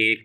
1،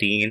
3،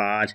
5،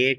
1،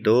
2،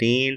3،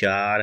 4۔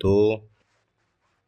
2۔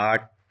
8،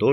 2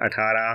18،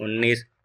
19،